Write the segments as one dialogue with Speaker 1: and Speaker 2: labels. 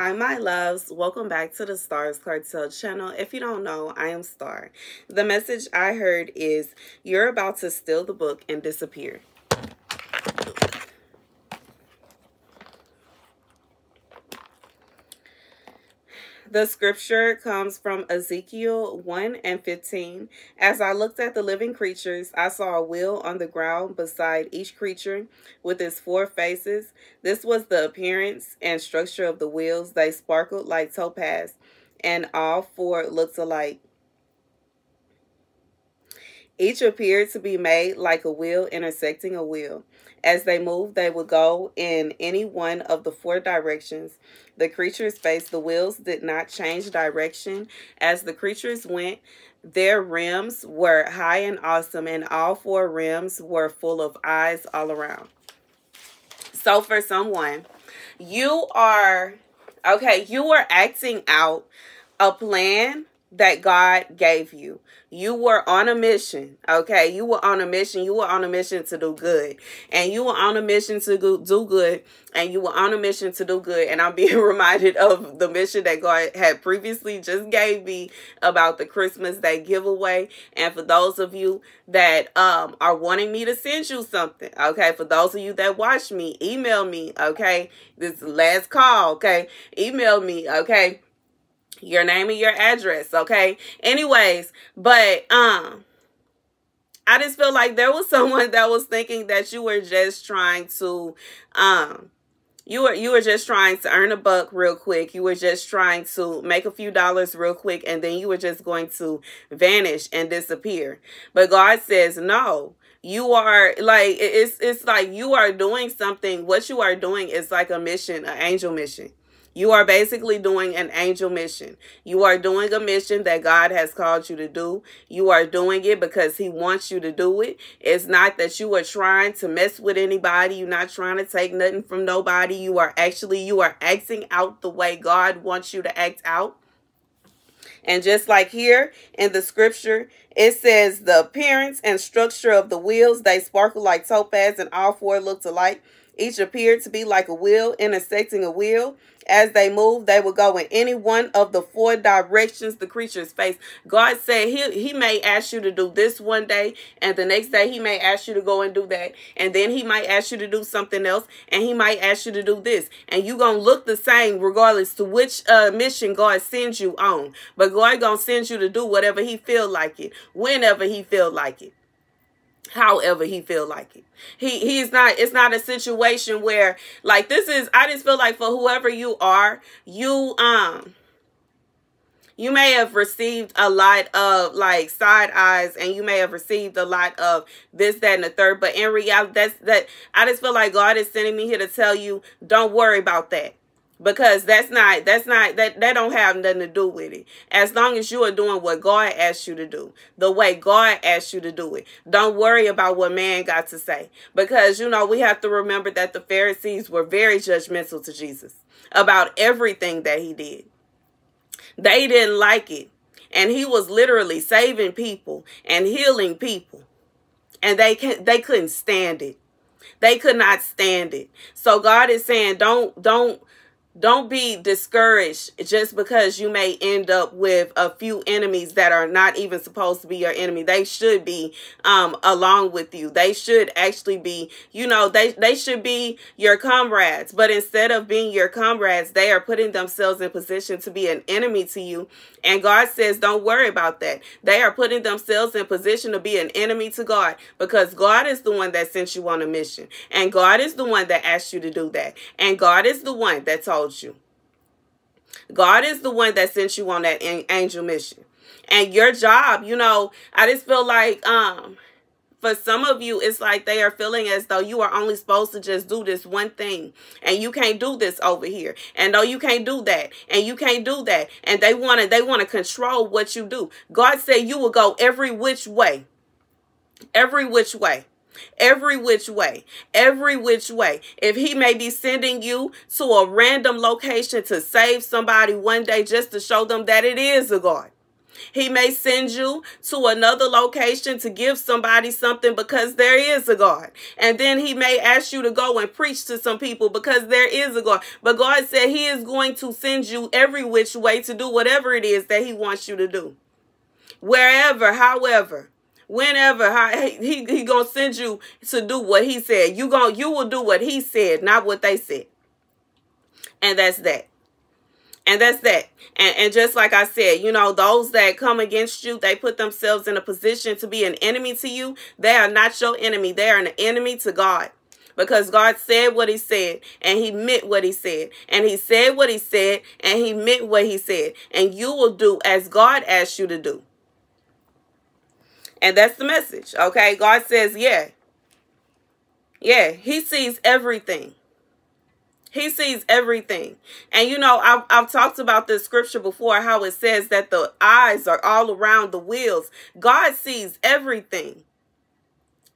Speaker 1: Hi, my loves. Welcome back to the Starscartel channel. If you don't know, I am Star. The message I heard is, you're about to steal the book and disappear. The scripture comes from Ezekiel 1:15. As I looked at the living creatures, I saw a wheel on the ground beside each creature with its four faces. This was the appearance and structure of the wheels. They sparkled like topaz, and all four looked alike. Each appeared to be made like a wheel intersecting a wheel. As they moved, they would go in any one of the four directions the creatures faced. The wheels did not change direction. As the creatures went, their rims were high and awesome, and all four rims were full of eyes all around. So for someone, you are acting out a plan that God gave you. You were on a mission, okay? You were on a mission. You were on a mission to do good. And you were on a mission to do good. And you were on a mission to do good. And I'm being reminded of the mission that God had previously just gave me about the Christmas Day giveaway. And for those of you that are wanting me to send you something, okay? For those of you that watch me, email me, okay? This is the last call, okay? Email me, okay? Your name and your address, okay? Anyways, but I just feel like there was someone that was thinking that you were just trying to you were just trying to earn a buck real quick. You were just trying to make a few dollars real quick, and then you were just going to vanish and disappear. But God says no. You are like, it's like you are doing something. What you are doing is like a mission, an angel mission. You are basically doing an angel mission. You are doing a mission that God has called you to do. You are doing it because he wants you to do it. It's not that you are trying to mess with anybody. You're not trying to take nothing from nobody. You are acting out the way God wants you to act out. And just like here in the scripture, it says the appearance and structure of the wheels, they sparkle like topaz, and all four looked alike. Each appeared to be like a wheel intersecting a wheel. As they moved, they would go in any one of the four directions the creatures face. God said he may ask you to do this one day, and the next day he may ask you to go and do that. And then he might ask you to do something else, and he might ask you to do this. And you're going to look the same regardless to which mission God sends you on. But God going to send you to do whatever he feel like it, whenever he feel like it, however he feel like it. It's not a situation where, like, this is, I just feel like for whoever you are, you may have received a lot of like side eyes, and you may have received a lot of this, that, and the third. But in reality, I just feel like God is sending me here to tell you, don't worry about that. Because that don't have nothing to do with it. As long as you are doing what God asked you to do, the way God asked you to do it, don't worry about what man got to say. Because, you know, we have to remember that the Pharisees were very judgmental to Jesus about everything that he did. They didn't like it. And he was literally saving people and healing people. And they couldn't stand it. They could not stand it. So God is saying, don't be discouraged just because you may end up with a few enemies that are not even supposed to be your enemy. They should be along with you. They should actually be, you know, they should be your comrades. But instead of being your comrades, they are putting themselves in position to be an enemy to you. And God says, don't worry about that. They are putting themselves in position to be an enemy to God, because God is the one that sent you on a mission. And God is the one that asked you to do that. And God is the one that told you. God is the one that sent you on that angel mission. And your job, you know, I just feel like for some of you, it's like they are feeling as though you are only supposed to just do this one thing. And you can't do this over here. And no, you can't do that. And you can't do that. And they want to control what you do. God said you will go every which way. Every which way. Every which way. Every which way. If he may be sending you to a random location to save somebody one day just to show them that it is a God. He may send you to another location to give somebody something because there is a God. And then he may ask you to go and preach to some people because there is a God. But God said he is going to send you every which way to do whatever it is that he wants you to do. Wherever, however, whenever, he going to send you to do what he said. You will do what he said, not what they said. And that's that. And that's that. And just like I said, you know, those that come against you, they put themselves in a position to be an enemy to you. They are not your enemy. They are an enemy to God. Because God said what he said, and he meant what he said. And he said what he said, and he meant what he said. And you will do as God asked you to do. And that's the message, okay? God says, yeah, he sees everything. He sees everything. And, you know, I've talked about this scripture before, how it says that the eyes are all around the wheels. God sees everything.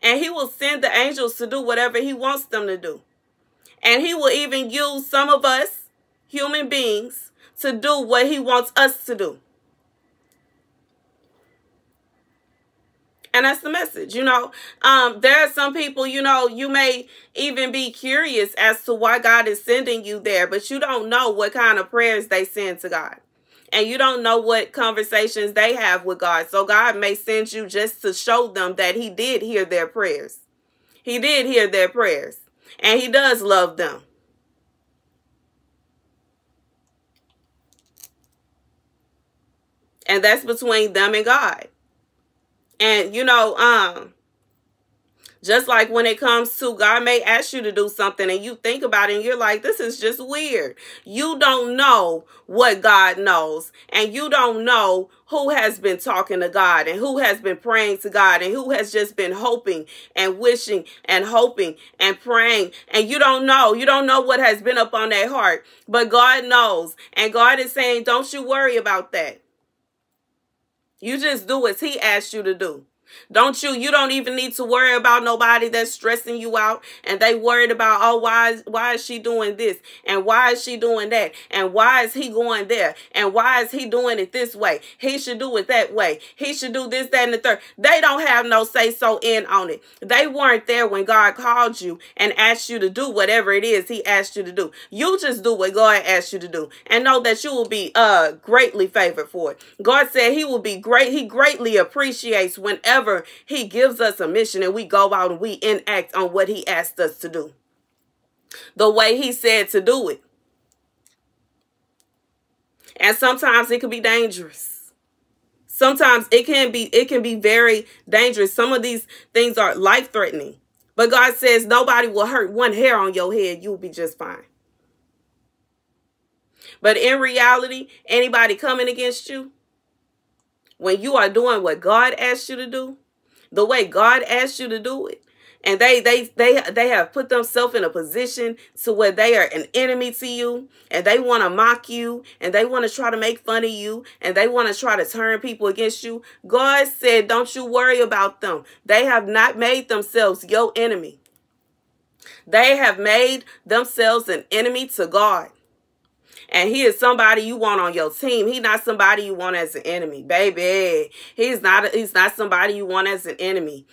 Speaker 1: And he will send the angels to do whatever he wants them to do. And he will even use some of us, human beings, to do what he wants us to do. And that's the message, you know. There are some people, you know, you may even be curious as to why God is sending you there, but you don't know what kind of prayers they send to God. And you don't know what conversations they have with God. So God may send you just to show them that he did hear their prayers. He did hear their prayers. And he does love them. And that's between them and God. And, you know, just like when it comes to God may ask you to do something and you think about it and you're like, this is just weird. You don't know what God knows. And you don't know who has been talking to God and who has been praying to God and who has just been hoping and wishing and hoping and praying. And you don't know. You don't know what has been up on their heart. But God knows. And God is saying, don't you worry about that. You just do as he asked you to do. You don't even need to worry about nobody that's stressing you out and they worried about, oh, why is she doing this? And why is she doing that? And why is he going there? And why is he doing it this way? He should do it that way. He should do this, that, and the third. They don't have no say-so in on it. They weren't there when God called you and asked you to do whatever it is he asked you to do. You just do what God asked you to do and know that you will be greatly favored for it. God said he will be great. He greatly appreciates whenever he gives us a mission and we go out and we enact on what he asked us to do, the way he said to do it. And sometimes it can be dangerous. Sometimes it can be very dangerous. Some of these things are life-threatening. But God says nobody will hurt one hair on your head. You'll be just fine. But in reality, anybody coming against you, when you are doing what God asked you to do, the way God asked you to do it, and they have put themselves in a position to where they are an enemy to you, and they want to mock you, and they want to try to make fun of you, and they want to try to turn people against you. God said, don't you worry about them. They have not made themselves your enemy. They have made themselves an enemy to God. And he is somebody you want on your team. He's not somebody you want as an enemy, baby. He's not somebody you want as an enemy.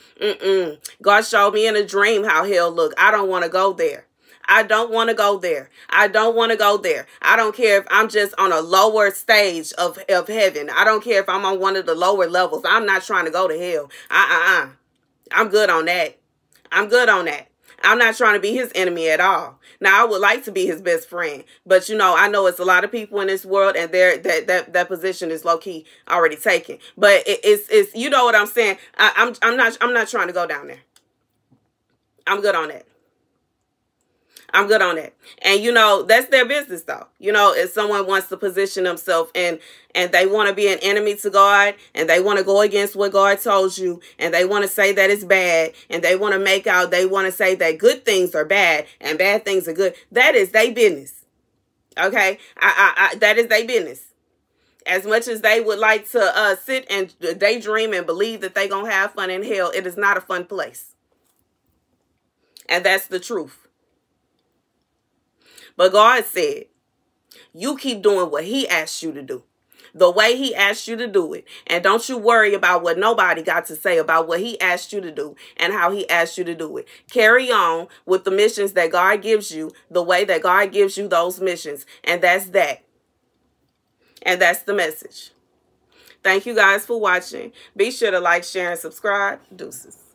Speaker 1: God showed me in a dream how hell look. I don't want to go there. I don't want to go there. I don't want to go there. I don't care if I'm just on a lower stage of heaven. I don't care if I'm on one of the lower levels. I'm not trying to go to hell. I'm good on that. I'm good on that. I'm not trying to be his enemy at all. Now, I would like to be his best friend, but you know, I know it's a lot of people in this world, and that position is low key already taken. But it's you know what I'm saying. I'm not trying to go down there. I'm good on that. I'm good on that. And, you know, that's their business, though. You know, if someone wants to position themselves and they want to be an enemy to God, and they want to go against what God told you, and they want to say that it's bad, and they want to say that good things are bad and bad things are good, that is their business. Okay? That is their business. As much as they would like to sit and daydream and believe that they're going to have fun in hell, it is not a fun place. And that's the truth. But God said, you keep doing what he asked you to do. the way he asked you to do it. And don't you worry about what nobody got to say about what he asked you to do and how he asked you to do it. Carry on with the missions that God gives you, the way that God gives you those missions. And that's that. And that's the message. Thank you guys for watching. Be sure to like, share, and subscribe. Deuces.